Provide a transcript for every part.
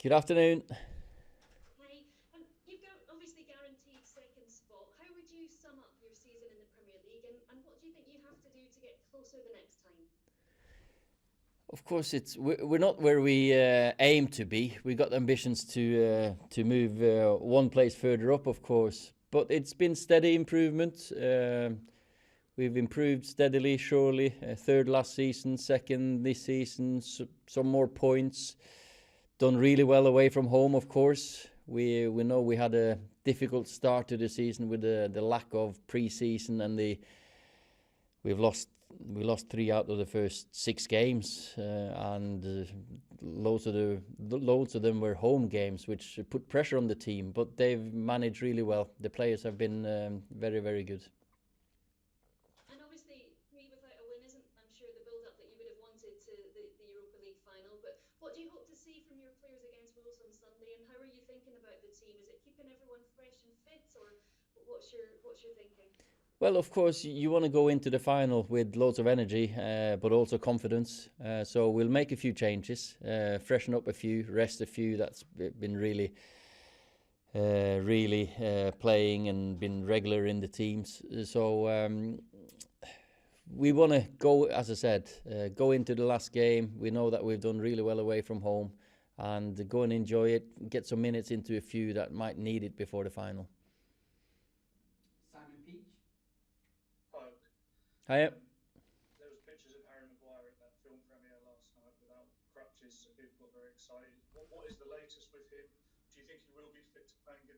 Good afternoon. Hey, you've got obviously guaranteed second spot. How would you sum up your season in the Premier League, and what do you think you have to do to get closer the next time? Of course, we're not where we aim to be. We got ambitions to move one place further up, of course. But it's been steady improvement. We've improved steadily, surely. Third last season, second this season, some more points. Done really well away from home, of course. We know we had a difficult start to the season with the lack of pre-season and we've lost we lost 3 out of the first 6 games, and loads of them were home games, which put pressure on the team. But they've managed really well. The players have been very, very good. And obviously, three without a win isn't, I'm sure, the build-up that you would have wanted to the Europa League final. But what do you hope to see from your players against Wolves on Sunday? And how are you thinking about the team? Is it keeping everyone fresh and fit, or what's your thinking? Well, of course, you want to go into the final with loads of energy, but also confidence. So we'll make a few changes, freshen up a few, rest a few that's been really playing and been regular in the teams. So we want to go, as I said, go into the last game. We know that we've done really well away from home, and go and enjoy it. Get some minutes into a few that might need it before the final. Simon Peach. Hi. Hiya. There was pictures of Harry Maguire at that film premiere last night without crutches, so people got very excited. What is the latest with him? Do you think he will be fit to play in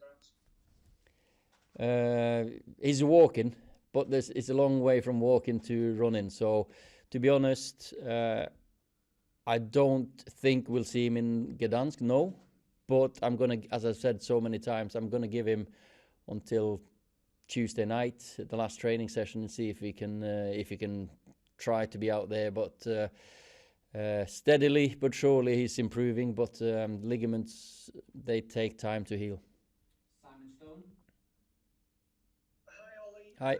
Gdansk? He's walking, but it's a long way from walking to running. So, to be honest, I don't think we'll see him in Gdansk. No, but I'm gonna, as I've said so many times, I'm gonna give him until Tuesday night, the last training session, and see if he can try to be out there. But steadily but surely he's improving. But ligaments, they take time to heal. Simon Stone. Hi, Ollie. Hi.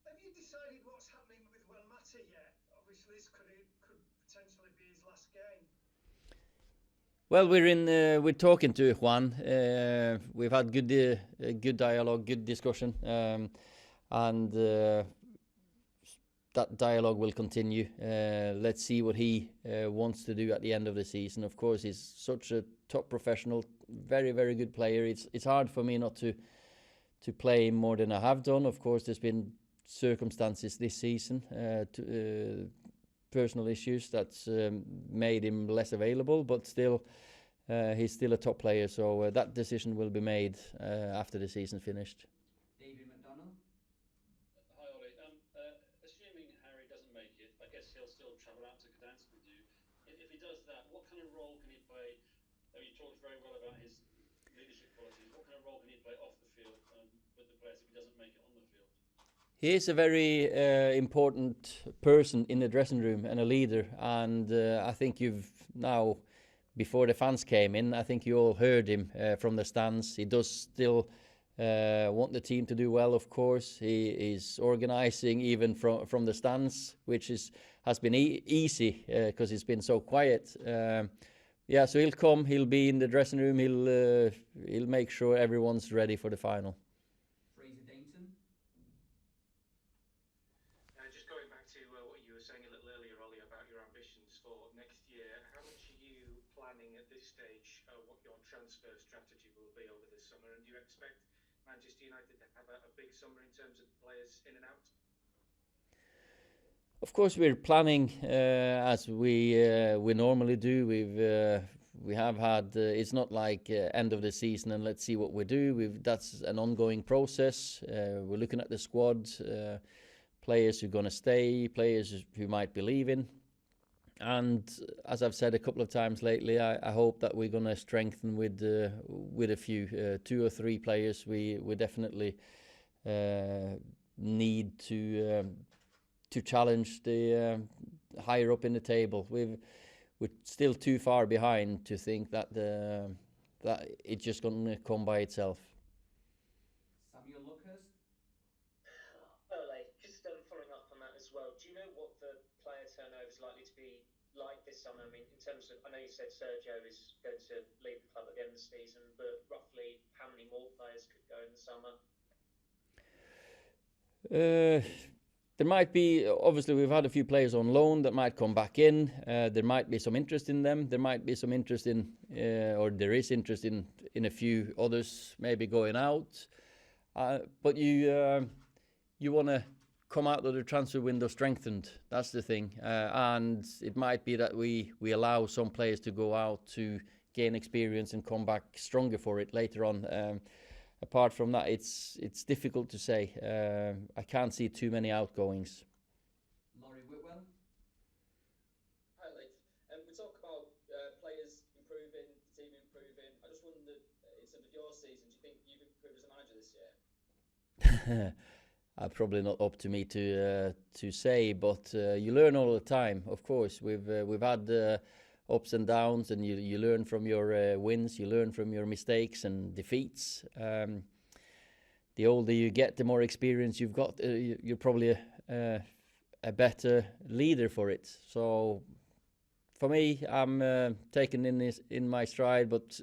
Have you decided what's happening with Matter yet? Obviously, this could potentially be his last game. Well, we're talking to Juan. We've had good dialogue, good discussion, and that dialogue will continue. Let's see what he wants to do at the end of the season. Of course, he's such a top professional, very, very good player. It's hard for me not to play him more than I have done. Of course, there's been circumstances this season, personal issues that's made him less available, but still, he's still a top player. So that decision will be made after the season's finished. David McDonald. Hi, Ollie. Assuming Harry doesn't make it, I guess he'll still travel out to Gdansk with you. If he does that, what kind of role can he play? You talked very well about his leadership qualities. What kind of role can he play off the field with the players if he doesn't make it on the field? He is a very important person in the dressing room and a leader. And I think you've now, before the fans came in, I think you all heard him from the stands. He does still want the team to do well, of course. He is organising even from the stands, which has been easy because he's been so quiet. Yeah, so he'll come. He'll be in the dressing room. He'll make sure everyone's ready for the final. Just going back to what you were saying a little earlier, Ollie, about your ambitions for next year, how much are you planning at this stage what your transfer strategy will be over the summer? And do you expect Manchester United to have a big summer in terms of players in and out? Of course, we're planning as we normally do. We have had. It's not like end of the season and let's see what we do. That's an ongoing process. We're looking at the squad, players who are going to stay, players who might be leaving, and as I've said a couple of times lately, I hope that we're going to strengthen with a few 2 or 3 players. We definitely need to challenge the higher up in the table. We're still too far behind to think that it's just going to come by itself. Samuel Luckhurst. Ole, just following up on that as well. Do you know what the player turnover is likely to be like this summer? I mean, in terms of, I know you said Sergio is going to leave the club at the end of the season, but roughly how many more players could go in the summer? There might be, obviously we've had a few players on loan that might come back in. There might be some interest in them. There might be some interest in, or there is interest in a few others maybe going out. But you want to come out of the transfer window strengthened. That's the thing. And it might be that we allow some players to go out to gain experience and come back stronger for it later on. Apart from that, it's difficult to say. I can't see too many outgoings. Laurie Whitwell. Hi, Lee. We talk about players improving, the team improving. I just wondered, in terms of your season, do you think you've improved as a manager this year? Probably not up to me to say, but you learn all the time. Of course, we've had ups and downs, and you learn from your wins, you learn from your mistakes and defeats. The older you get, the more experience you've got. You're probably a better leader for it. So for me, I'm taken in my stride, but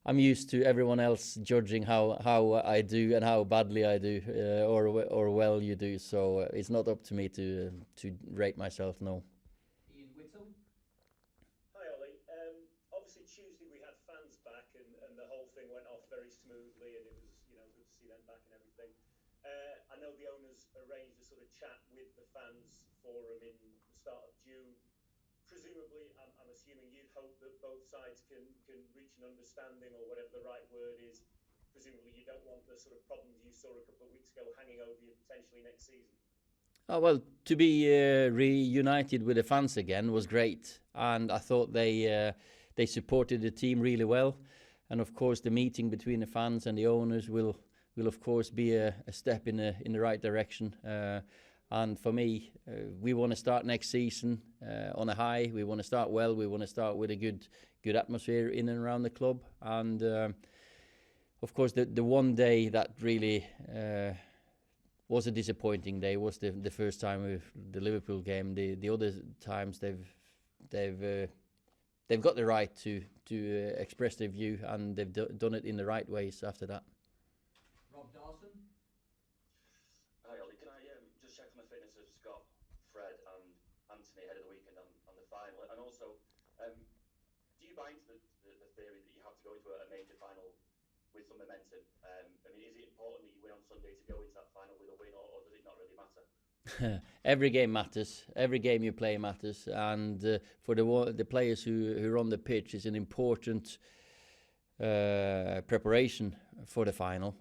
I'm used to everyone else judging how I do and how badly I do, or well you do. So it's not up to me to rate myself. No. Ian Whittle. Hi Ollie. Obviously Tuesday we had fans back and the whole thing went off very smoothly and it was good to see them back and everything. I know the owners arranged a sort of chat with the fans forum in the start of June. Presumably, I'm assuming you'd hope that both sides can reach an understanding or whatever the right word is. Presumably you don't want the sort of problems you saw a couple of weeks ago hanging over you potentially next season. Oh, well, to be reunited with the fans again was great, and I thought they supported the team really well. And of course, the meeting between the fans and the owners will of course be a step in the right direction. And for me, we want to start next season on a high. We want to start well. We want to start with a good atmosphere in and around the club. And of course, the one day that really was a disappointing day was the first time with the Liverpool game. The other times they've got the right to express their view, and they've done it in the right ways after that. Rob Dawson. Hi Ollie, can I just check on the fitness of Scott, Fred and Anthony ahead of the weekend on the final? And also, do you buy into the theory that you have to go into a major final with some momentum? I mean, is it important that you win on Sunday to go into that final with a win, or does it not really matter? Every game matters. Every game you play matters, and for the players who are on the pitch, is an important preparation for the final.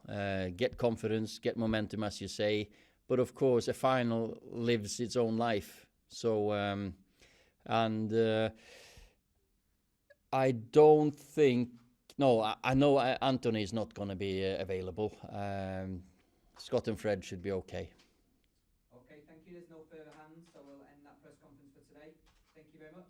Get confidence, get momentum, as you say. But of course, a final lives its own life. So, I don't think. No, I know Anthony is not going to be available. Scott and Fred should be okay. Okay, thank you. There's no further hands, so we'll end that press conference for today. Thank you very much.